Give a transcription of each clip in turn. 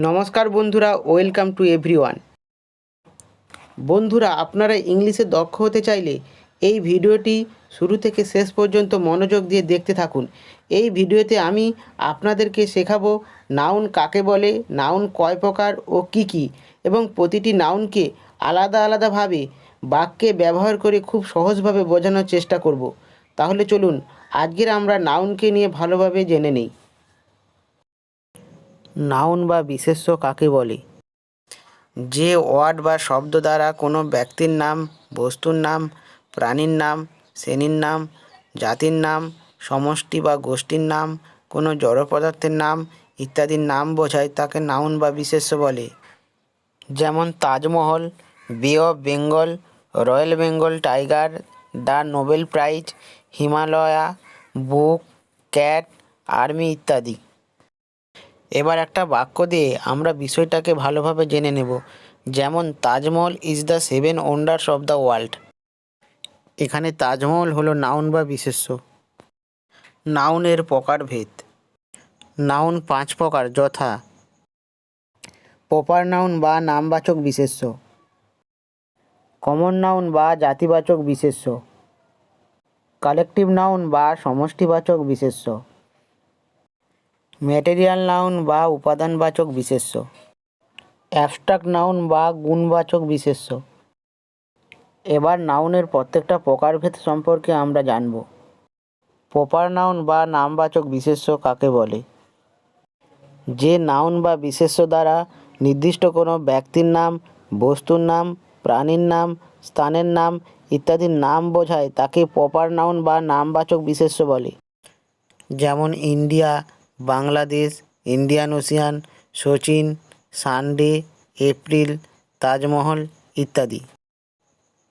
নমস্কার বন্ধুরা, welcome to everyone. বন্ধুরা, আপনারা ইংলিশে দক্ষ হতে চাইলে এই ভিডিওটি শুরু থেকে শেষ পর্যন্ত মনোযোগ দিয়ে দেখতে থাকুন। এই ভিডিওতে আমি আপনাদেরকে শেখাবো নাউন কাকে বলে, নাউন কয় প্রকার ও কি কি, এবং প্রতিটি নাউনকে আলাদা আলাদাভাবে বাক্যে ব্যবহার করে খুব সহজভাবে বোঝানোর চেষ্টা করব। তাহলে চলুন আজকের আমরা নাউনকে নিয়ে ভালোভাবে জেনে নিই। নাউন বা বিশেষ্য কাকে বলে? যে ওয়ার্ড বা শব্দ দ্বারা কোনো ব্যক্তির নাম, বস্তুর নাম, প্রাণীর নাম, শ্রেণীর নাম, জাতির নাম, সমষ্টি বা গোষ্ঠীর নাম, কোনো জড় পদার্থের নাম ইত্যাদির নাম বোঝায় তাকে নাউন বা বিশেষ্য বলে। যেমন তাজমহল, বে of Bengal, royal Bengal tiger, the Nobel prize, Himalaya, book, cat, army ইত্যাদি। এবার একটা বাক্য দিয়ে আমরা বিষয়টাকে ভালোভাবে জেনে নেব। যেমন Taj Mahal is the 7 wonders of the world. এখানে তাজমহল হলো নাউন বা বিশেষ্য। নাউনের প্রকারভেদ। নাউন 5 প্রকার, যথা: প্রপার নাউন বা নামবাচক বিশেষ্য, কমন নাউন বা জাতিবাচক বিশেষ্য, কালেকটিভ নাউন বা সমষ্টিবাচক বিশেষ্য, ম্যাটেরিয়াল নাউন বা উপাদানবাচক বিশেষ্য, অ্যাবস্ট্রাক্ট নাউন বা গুণবাচক বিশেষ্য। এবার নাউনের প্রত্যেকটা প্রকারভেদ সম্পর্কে আমরা জানব। প্রপার নাউন বা নামবাচক বিশেষ্য কাকে বলে? যে নাউন বা বিশেষ্য দ্বারা নির্দিষ্ট কোনো ব্যক্তির নাম, বস্তুর নাম, প্রাণীর নাম, স্থানের নাম ইত্যাদির নাম বোঝায় তাকে প্রপার নাউন বা নামবাচক বিশেষ্য বলে। যেমন India, Bangladesh, Indian Ocean, Sachin, Sunday, April, Taj Mahal ইত্যাদি।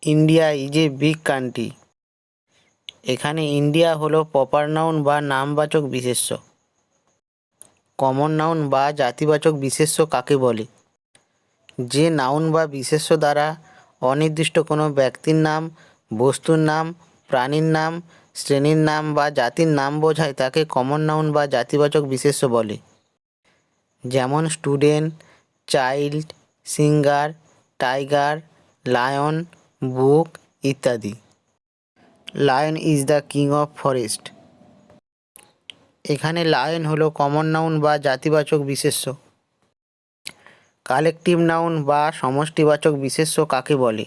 India is a big country. এখানে ইন্ডিয়া হলো প্রপার নাউন বা নামবাচক বিশেষ্য। কমন নাউন বা জাতিবাচক বিশেষ্য কাকে বলে? যে নাউন বা বিশেষ্য দ্বারা অনির্দিষ্ট কোনো ব্যক্তির নাম, বস্তুর নাম, প্রাণীর নাম, শ্রেণীর নাম বা জাতির নাম বোঝায় তাকে কমন নাউন বা জাতিবাচক বিশেষ্য বলে। যেমন student, child, singer, tiger, lion, book ইত্যাদি। Lion is the king of forest. এখানে লায়ন হলো কমন নাউন বা জাতিবাচক বিশেষ্য। কালেকটিভ নাউন বা সমষ্টিবাচক বিশেষ্য কাকে বলে?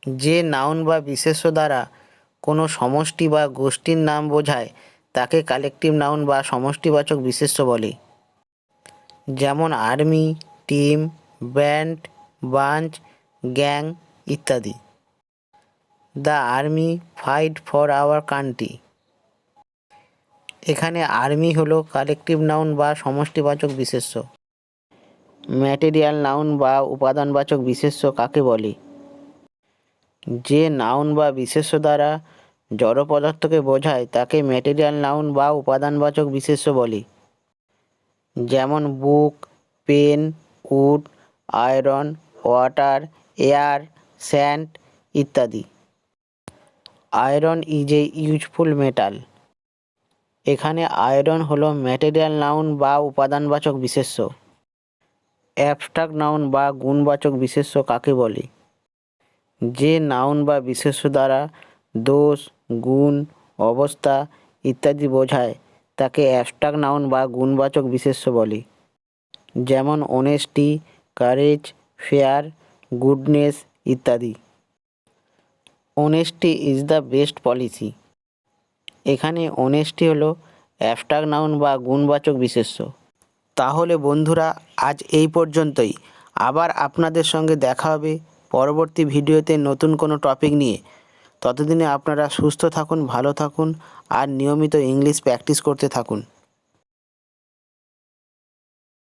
যে নাউন বা বিশেষ্য দ্বারা কোনো সমষ্টি বা গোষ্ঠীর নাম বোঝায় তাকে কালেকটিভ নাউন বা সমষ্টিবাচক বিশেষ্য বলে। যেমন army, team, band, bunch, gang ইত্যাদি। The army fight for our country. এখানে আর্মি হলো কালেকটিভ নাউন বা সমষ্টিবাচক বিশেষ্য। ম্যাটেরিয়াল নাউন বা উপাদানবাচক বিশেষ্য কাকে বলে? যে নাউন বা বিশেষ্য দ্বারা জড় পদার্থকে বোঝায় তাকে ম্যাটেরিয়াল নাউন বা উপাদানবাচক বিশেষ্য বলে। যেমন book, pen, wood, iron, water, air, sand ইত্যাদি। Iron is a useful metal. এখানে আয়রন হলো ম্যাটেরিয়াল নাউন বা উপাদানবাচক বিশেষ্য। অ্যাবস্ট্রাক্ট নাউন বা গুণবাচক বিশেষ্য কাকে বলে? যে নাউন বা বিশেষ্য দ্বারা দোষ, গুণ, অবস্থা ইত্যাদি বোঝায় তাকে অ্যাবস্ট্রাক্ট নাউন বা গুণবাচক বিশেষ্য বলে। যেমন অনেস্টি, কারেজ, ফেয়ার, গুডনেস ইত্যাদি। Honesty is the best policy. এখানে অনেস্টি হলো অ্যাবস্ট্রাক্ট নাউন বা গুণবাচক বিশেষ্য। তাহলে বন্ধুরা, আজ এই পর্যন্তই। আবার আপনাদের সঙ্গে দেখা হবে পরবর্তী ভিডিওতে নতুন কোনো টপিক নিয়ে। ততদিনে আপনারা সুস্থ থাকুন, ভালো থাকুন আর নিয়মিত ইংলিশ প্র্যাকটিস করতে থাকুন।